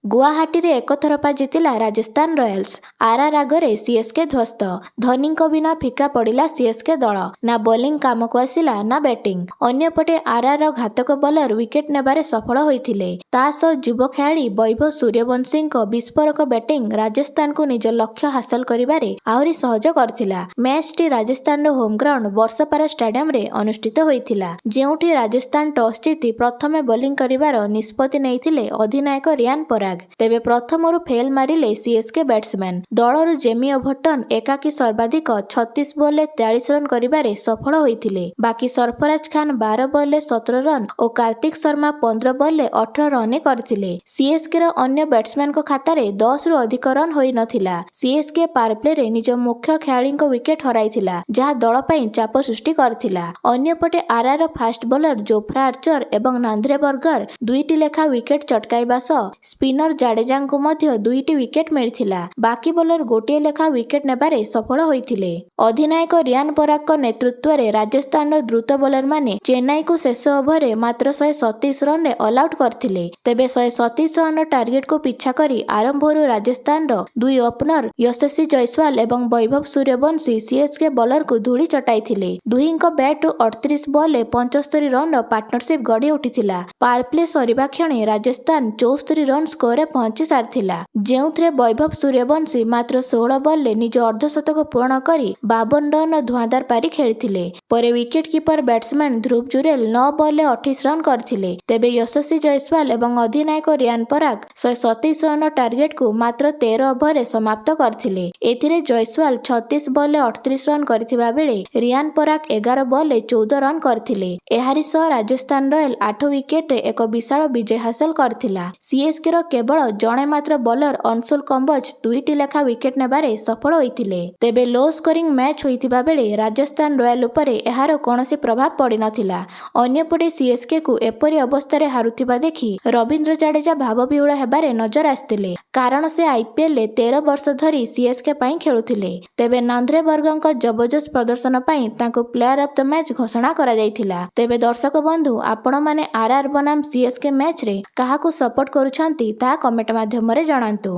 Guwahati actor पा जितिला Rajasthan Royals. RR आगरे CSK ध्वस्त। धोनी बिना फिका पड़ा सीएसके दल। ना बोलिंग काम को आसिला ना बैटिंग। अन्यपटे आरआर घातक बॉलर विकेट नेबारे सफल होइथिले। तासह युव खेलाड़ी वैभव सूर्यवंशी विस्फोरक बैटिंग राजस्थान को निज लक्ष्य हासिल करिबारे आहुरी सहज करथिला। मैच टी Rajasthan home ground Barsapara stadium रे अनुष्ठित होइथिला, जेउठी राजस्थान टॉस जीति प्रथमे बोलिंग करिबार निष्पत्ति नेइथिले अधिनायक रियान पराग। तेबे प्रथमरु फेल मारिले सीएसके बैट्समैन। दलरु जेमी ओभरटन एकाकी सर्वाधिक 36 बॉल 43 रन करिबारे सफल होइथिले। बाकी सरफराज खान 12 बॉल 17 रन और कार्तिक शर्मा 15 बॉल 18 रन करथिले। सीएसके रो अन्य बैट्समैन को खातारे 10 रु अधिक रन होई नथिला। सीएसके पावर प्ले रे निज मुख्य खेलाड़ी विकेट हराइथिला, जहा दल पई चाप सृष्टि करथिला। अन्यपटे RR fast bowler Jofra Archer एवं नांद्रे बर्गर दुईटी लेखा विकेट चटकाइबा सह स्पिनर जाडेजा को मध्य दुईटी विकेट मिलिथिला। बाकी बॉलर गोटे लेखा विकेट नेबारे सफल होइथिले। अधिनायक रियान पराग नेतृत्व रे राजस्थान द्रुत बॉलर माने चेन्नई को शेष ओभर रे मात्र 137 रन ऑल आउट करथिले। तेबे 137 रन टार्गेट को पिछा करी आरंभरू राजस्थान रो दुई ओपनर यशस्वी जयसवाल एवं वैभव सूर्यवंशी सीएसके बॉलर को धूली चटाइथिले। दुहींको बैट 38 बॉल 75 रन पार्टनरशिप गढ़ी उठिथिला। पावर प्ले सरिबा क्षणे राजस्थान 74 रन स्कोर रे पहुंची सारथिला, जेउथरे वैभव सूर्यवंशी मात्र 16 बॉल निज अर्धशतक पूर्ण करी 52 रन धुआंधार पारी खेलिथिले। परे विकेट कीपर बैट्समैन ध्रुव जुरेल 9 बॉल 28 रन करथिले। तेबे यशस्वी जयसवाल एवं अधिनायक रियान पराग 127 रन टार्गेट को मात्र 13 ओभर समाप्त करथिले। एथिरे जयसवाल 36 बॉल 38 रन करथिबा बेले रियान पराग 11 बॉल 14 रन करथिले। एहारी सह राजस्थान रॉयल 8 विकेट एक विशाल विजय हासिल करथिला। सीएसके रो केवल जणे मात्र बॉलर अंशुल कंबोज दुईटी लेखा विकेट नेबारे सफल होइथिले। तेबे लो स्कोरिंग मैच होइथिबा बेले राजस्थान रॉयल उपरे एहार कोनोसी प्रभाव पड़ी नथिला। अन्यपटे सीएसके को एपरी अवस्था रे हारुथिबा देखि रविंद्र जाडेजा भावविहुल हेबारे नजर आस्तिले, कारण से आईपीएल 13 वर्ष धरी सीएसके पई खेलुथिले। तेबे नांद्रे बर्गଙ୍କ जबरदस्त प्रदर्शन पई तांको प्लेयर ऑफ द मैच घोषणा करा जायथिला। तेबे दर्शक बंधु आपण माने आरआर बनाम सीएसके मैच रे काहाकू सपोर्ट करूछंती ता कमेंट माध्यम रे जणांतु।